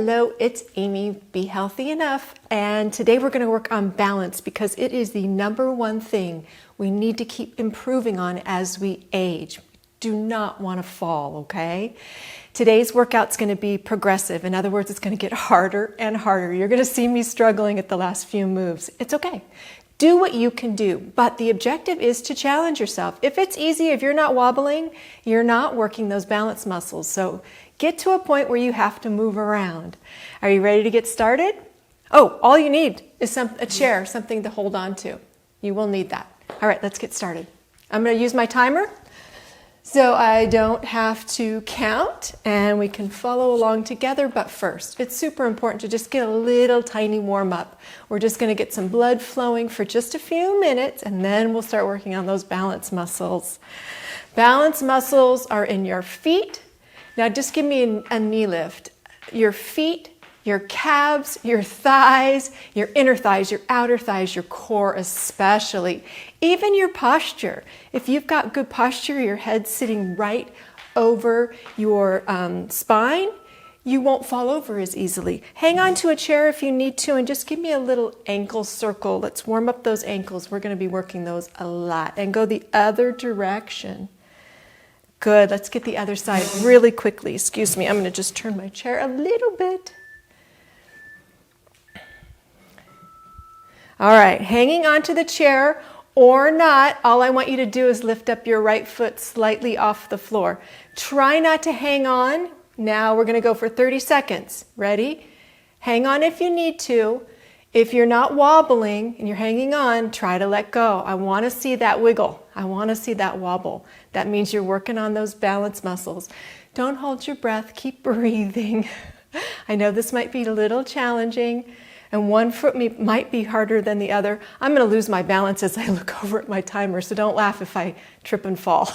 Hello, it's Amy, Be Healthy Enough, and today we're going to work on balance because it is the number one thing we need to keep improving on as we age. Do not want to fall, okay? Today's workout's going to be progressive. In other words, it's going to get harder and harder. You're going to see me struggling at the last few moves. It's okay. Do what you can do, but the objective is to challenge yourself. If it's easy, if you're not wobbling, you're not working those balance muscles. So get to a point where you have to move around. Are you ready to get started? Oh, all you need is a chair, something to hold on to. You will need that. All right, let's get started. I'm going to use my timer so I don't have to count and we can follow along together. But first, it's super important to just get a little tiny warm up. We're just going to get some blood flowing for just a few minutes and then we'll start working on those balance muscles. Balance muscles are in your feet. Now just give me a knee lift. Your feet, your calves, your thighs, your inner thighs, your outer thighs, your core especially. Even your posture. If you've got good posture, your head's sitting right over your spine, you won't fall over as easily. Hang on to a chair if you need to and just give me a little ankle circle. Let's warm up those ankles. We're going to be working those a lot. And go the other direction. Good. Let's get the other side really quickly. Excuse me. I'm going to just turn my chair a little bit. All right. Hanging onto the chair or not, all I want you to do is lift up your right foot slightly off the floor. Try not to hang on. Now we're going to go for 30 seconds. Ready? Hang on if you need to. If you're not wobbling and you're hanging on, try to let go. I want to see that wiggle. I want to see that wobble. That means you're working on those balance muscles. Don't hold your breath. Keep breathing. I know this might be a little challenging and one foot might be harder than the other. I'm going to lose my balance as I look over at my timer, so don't laugh if I trip and fall.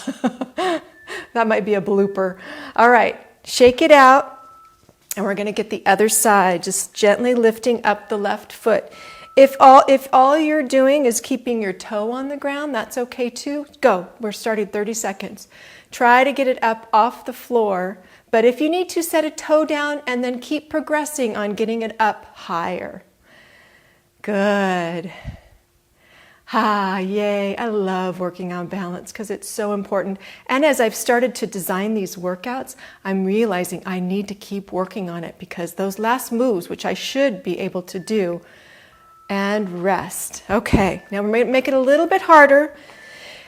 That might be a blooper. All right, shake it out. And we're going to get the other side, just gently lifting up the left foot. If all you're doing is keeping your toe on the ground, that's okay too. Go. We're starting 30 seconds. Try to get it up off the floor. But if you need to, set a toe down and then keep progressing on getting it up higher. Good. Ah, yay. I love working on balance because it's so important. And as I've started to design these workouts, I'm realizing I need to keep working on it because those last moves, which I should be able to do, and rest. Okay, now we're going to make it a little bit harder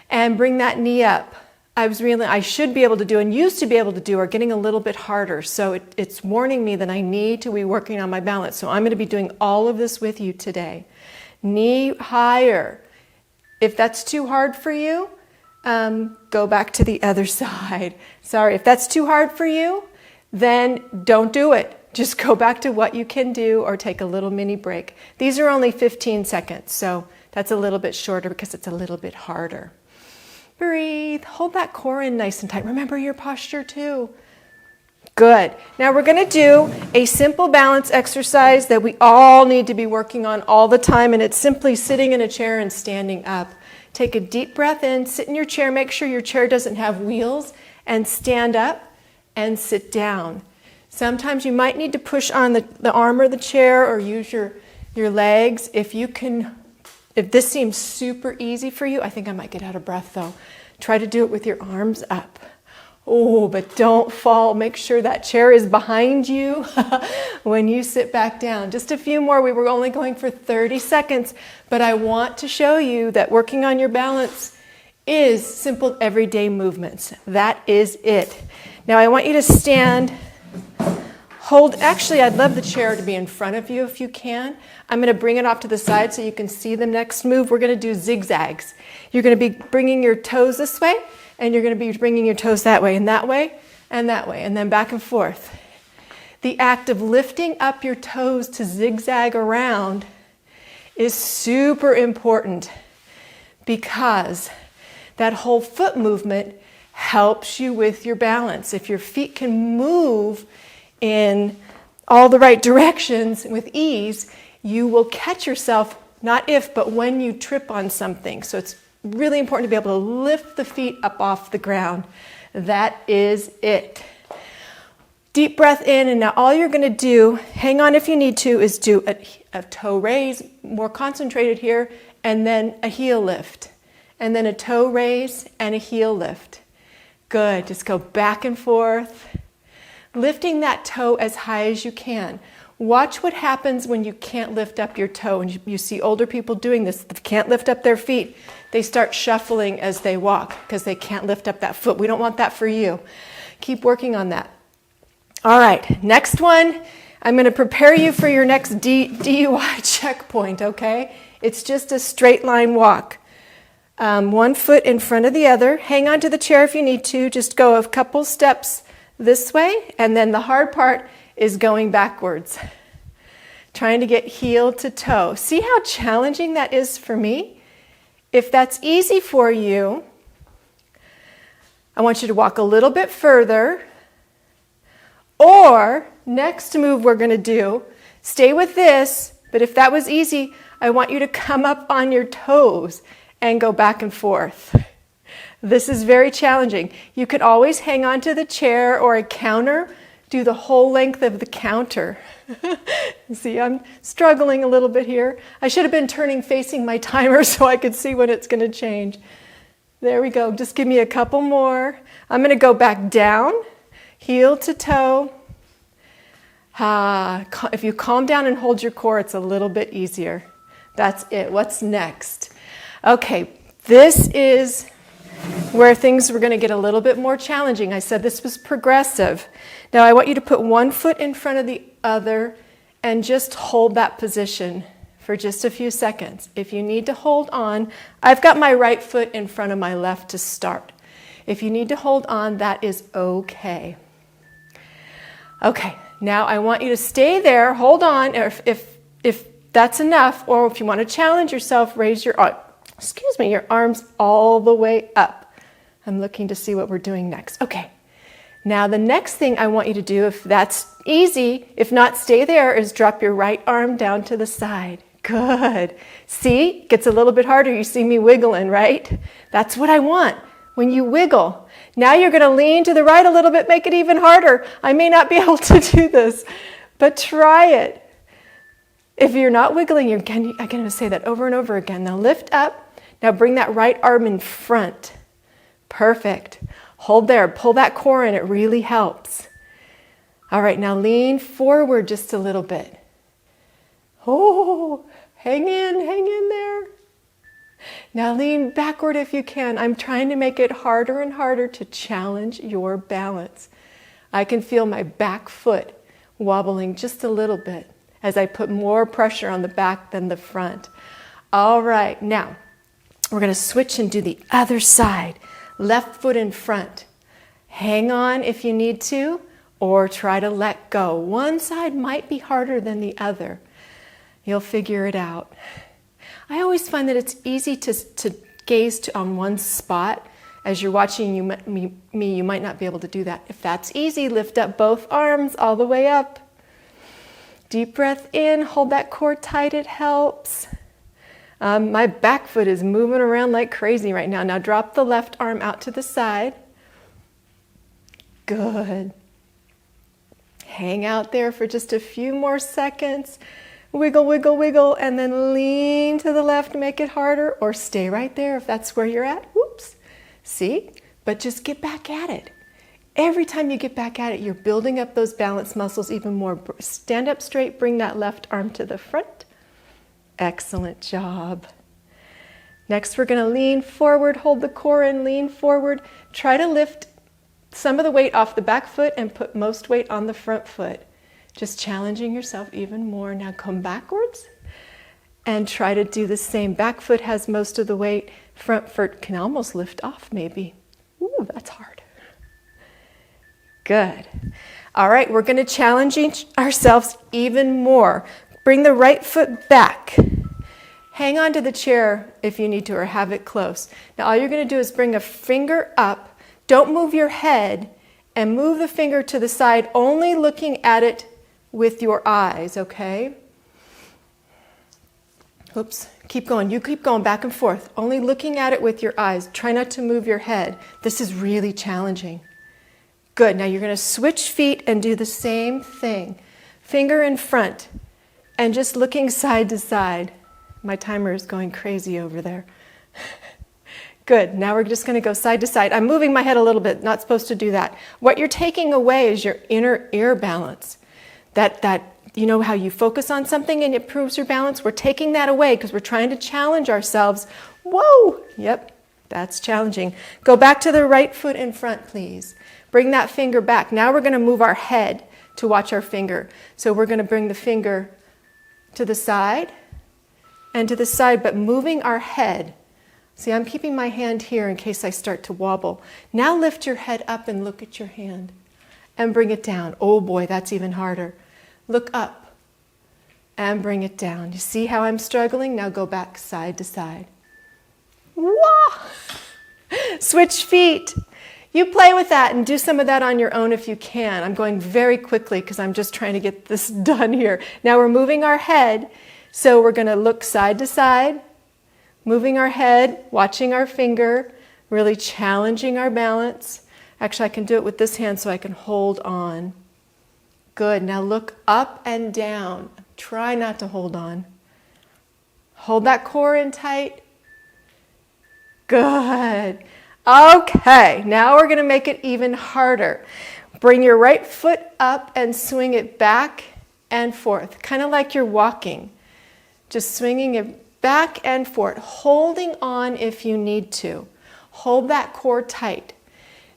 and bring that knee up. I should be able to do and used to be able to do are getting a little bit harder. So it's warning me that I need to be working on my balance. So I'm going to be doing all of this with you today. Knee higher. If that's too hard for you, go back to the other side. Sorry, if that's too hard for you, then don't do it. Just go back to what you can do or take a little mini break. These are only 15 seconds, so that's a little bit shorter because it's a little bit harder. Breathe. Hold that core in nice and tight. Remember your posture too. Good. Now we're going to do a simple balance exercise that we all need to be working on all the time, and it's simply sitting in a chair and standing up. Take a deep breath in, sit in your chair, make sure your chair doesn't have wheels, and stand up and sit down. Sometimes you might need to push on the arm of the chair or use your legs. If this seems super easy for you, I think I might get out of breath though. Try to do it with your arms up. Oh, but don't fall. Make sure that chair is behind you when you sit back down. Just a few more. We were only going for 30 seconds, but I want to show you that working on your balance is simple everyday movements. That is it. Now I want you to stand. Actually, I'd love the chair to be in front of you if you can. I'm going to bring it off to the side so you can see the next move. We're going to do zigzags. You're going to be bringing your toes this way, and you're going to be bringing your toes that way, and that way, and that way, and then back and forth. The act of lifting up your toes to zigzag around is super important because that whole foot movement helps you with your balance. If your feet can move in all the right directions with ease, you will catch yourself, not if, but when you trip on something. So it's really important to be able to lift the feet up off the ground. That is it. Deep breath in, and now all you're going to do, hang on if you need to, is do a toe raise, more concentrated here, and then a heel lift. And then a toe raise and a heel lift. Good. Just go back and forth, lifting that toe as high as you can. Watch what happens when you can't lift up your toe. And you see older people doing this. They can't lift up their feet. They start shuffling as they walk because they can't lift up that foot. We don't want that for you. Keep working on that. All right, next one. I'm going to prepare you for your next DUI checkpoint, okay? It's just a straight line walk. One foot in front of the other. Hang on to the chair if you need to. Just go a couple steps this way, and then the hard part is going backwards. Trying to get heel to toe. See how challenging that is for me? If that's easy for you, I want you to walk a little bit further. Or, next move we're going to do, stay with this, but if that was easy, I want you to come up on your toes and go back and forth. This is very challenging. You could always hang on to the chair or a counter, do the whole length of the counter. See, I'm struggling a little bit here. I should have been turning facing my timer so I could see when it's going to change. There we go. Just give me a couple more. I'm going to go back down. Heel to toe. If you calm down and hold your core, it's a little bit easier. That's it. What's next? Okay, this is where things were going to get a little bit more challenging. I said this was progressive. Now I want you to put one foot in front of the other and just hold that position for just a few seconds. If you need to hold on, I've got my right foot in front of my left to start. If you need to hold on, that is okay. Okay, now I want you to stay there, hold on, or if that's enough, or if you want to challenge yourself, raise your arms all the way up. I'm looking to see what we're doing next. Okay, now the next thing I want you to do, if that's easy, if not, stay there, is drop your right arm down to the side. Good. See, it gets a little bit harder. You see me wiggling, right? That's what I want. When you wiggle, now you're going to lean to the right a little bit, make it even harder. I may not be able to do this, but try it. If you're not wiggling, I'm going to say that over and over again. Now lift up. Now bring that right arm in front. Perfect. Hold there. Pull that core in. It really helps. All right, now lean forward just a little bit. Oh, hang in there. Now lean backward if you can. I'm trying to make it harder and harder to challenge your balance. I can feel my back foot wobbling just a little bit as I put more pressure on the back than the front. All right, now we're going to switch and do the other side. Left foot in front. Hang on if you need to, or try to let go. One side might be harder than the other. You'll figure it out. I always find that it's easy to gaze on one spot. As you're watching me, you might not be able to do that. If that's easy, lift up both arms all the way up. Deep breath in, hold that core tight, it helps. My back foot is moving around like crazy right now. Now drop the left arm out to the side. Good. Hang out there for just a few more seconds. Wiggle, wiggle, wiggle, and then lean to the left, make it harder, or stay right there if that's where you're at. Whoops. See? But just get back at it. Every time you get back at it, you're building up those balance muscles even more. Stand up straight, bring that left arm to the front. Excellent job. Next, we're going to lean forward, hold the core in, lean forward. Try to lift some of the weight off the back foot and put most weight on the front foot. Just challenging yourself even more. Now come backwards and try to do the same. Back foot has most of the weight. Front foot can almost lift off maybe. Ooh, that's hard. Good. All right, we're going to challenge ourselves even more. Bring the right foot back. Hang on to the chair if you need to, or have it close. Now all you're going to do is bring a finger up. Don't move your head, and move the finger to the side, only looking at it with your eyes, okay? Oops, keep going. You keep going back and forth, only looking at it with your eyes. Try not to move your head. This is really challenging. Good. Now you're going to switch feet and do the same thing. Finger in front and just looking side to side. My timer is going crazy over there. Good. Now we're just going to go side to side. I'm moving my head a little bit. Not supposed to do that. What you're taking away is your inner ear balance. That you know how you focus on something and it improves your balance? We're taking that away because we're trying to challenge ourselves. Whoa! Yep, that's challenging. Go back to the right foot in front, please. Bring that finger back. Now we're going to move our head to watch our finger. So we're going to bring the finger to the side and to the side, but moving our head. See, I'm keeping my hand here in case I start to wobble. Now lift your head up and look at your hand and bring it down. Oh boy, that's even harder. Look up and bring it down. You see how I'm struggling? Now go back side to side. Wah! Switch feet. You play with that and do some of that on your own if you can. I'm going very quickly because I'm just trying to get this done here. Now we're moving our head. So we're going to look side to side, moving our head, watching our finger, really challenging our balance. Actually, I can do it with this hand so I can hold on. Good. Now look up and down. Try not to hold on. Hold that core in tight. Good. Okay, now we're going to make it even harder. Bring your right foot up and swing it back and forth, kind of like you're walking. Just swinging it back and forth, holding on if you need to. Hold that core tight.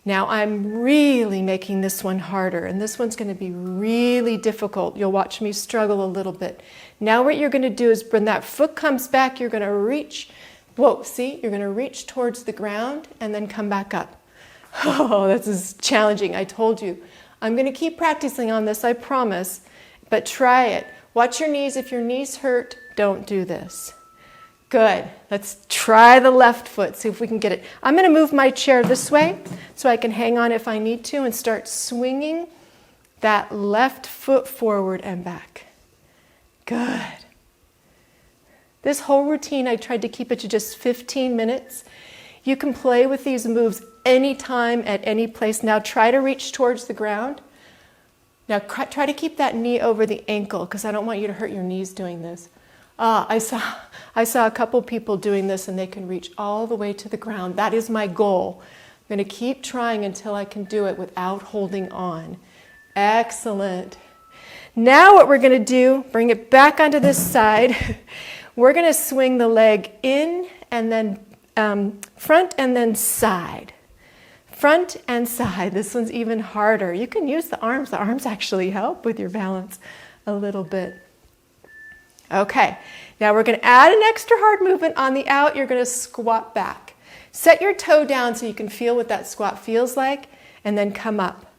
Now I'm really making this one harder, and this one's going to be really difficult. You'll watch me struggle a little bit. Now what you're going to do is when that foot comes back, you're going to reach. Whoa, see? You're going to reach towards the ground and then come back up. Oh, this is challenging. I told you. I'm going to keep practicing on this, I promise. But try it. Watch your knees. If your knees hurt, don't do this. Good. Let's try the left foot, see if we can get it. I'm going to move my chair this way so I can hang on if I need to and start swinging that left foot forward and back. Good. This whole routine, I tried to keep it to just 15 minutes. You can play with these moves anytime, at any place. Now try to reach towards the ground. Now try to keep that knee over the ankle because I don't want you to hurt your knees doing this. I saw a couple people doing this and they can reach all the way to the ground. That is my goal. I'm going to keep trying until I can do it without holding on. Excellent. Now what we're going to do, bring it back onto this side. We're going to swing the leg in and then front and then side. Front and side. This one's even harder. You can use the arms. The arms actually help with your balance a little bit. Okay, now we're going to add an extra hard movement on the out. You're going to squat back. Set your toe down so you can feel what that squat feels like, and then come up.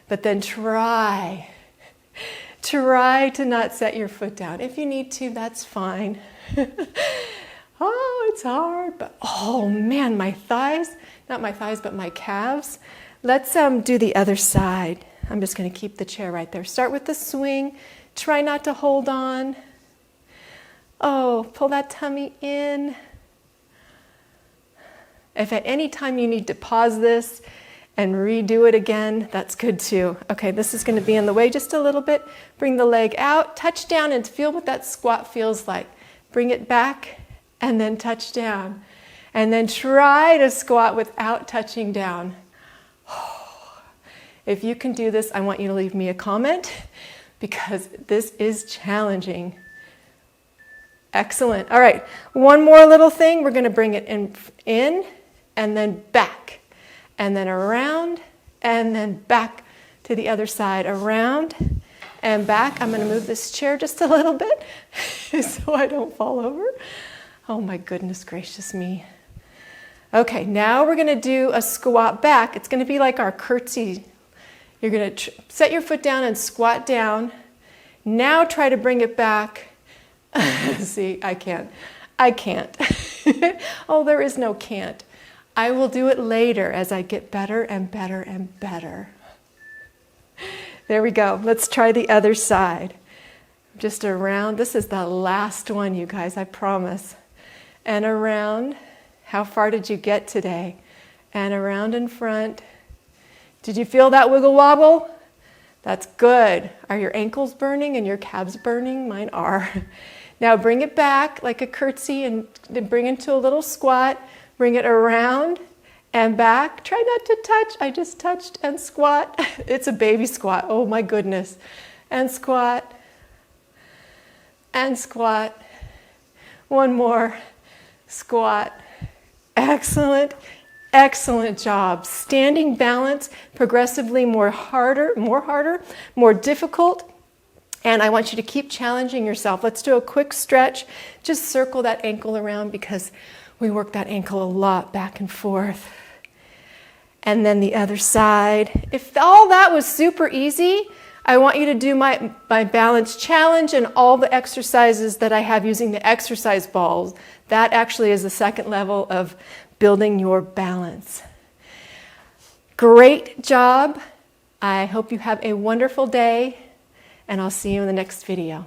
But then try to not set your foot down. If you need to, that's fine. Oh, it's hard, but oh man, my thighs, not my thighs, but my calves. Let's do the other side. I'm just going to keep the chair right there. Start with the swing. Try not to hold on. Oh, pull that tummy in. If at any time you need to pause this and redo it again, that's good too. Okay, this is going to be in the way just a little bit. Bring the leg out, touch down, and feel what that squat feels like. Bring it back and then touch down. And then try to squat without touching down. If you can do this, I want you to leave me a comment because this is challenging. Excellent. All right, one more little thing. We're going to bring it in and then back and then around and then back to the other side. Around and back. I'm going to move this chair just a little bit so I don't fall over. Oh my goodness gracious me. Okay, now we're going to do a squat back. It's going to be like our curtsy. You're going to set your foot down and squat down. Now try to bring it back. See, I can't. Oh, there is no can't. I will do it later as I get better and better and better. There we go. Let's try the other side. Just around. This is the last one, you guys, I promise. And around. How far did you get today? And around in front. Did you feel that wiggle wobble? That's good. Are your ankles burning and your calves burning? Mine are. Now bring it back like a curtsy and bring it to a little squat. Bring it around and back. Try not to touch. I just touched and squat. It's a baby squat. Oh my goodness. And squat. And squat. One more. Squat. Excellent. Excellent job. Standing balance, progressively more difficult. And I want you to keep challenging yourself. Let's do a quick stretch. Just circle that ankle around because we work that ankle a lot back and forth. And then the other side. If all that was super easy, I want you to do my balance challenge and all the exercises that I have using the exercise balls. That actually is the second level of building your balance. Great job. I hope you have a wonderful day, and I'll see you in the next video.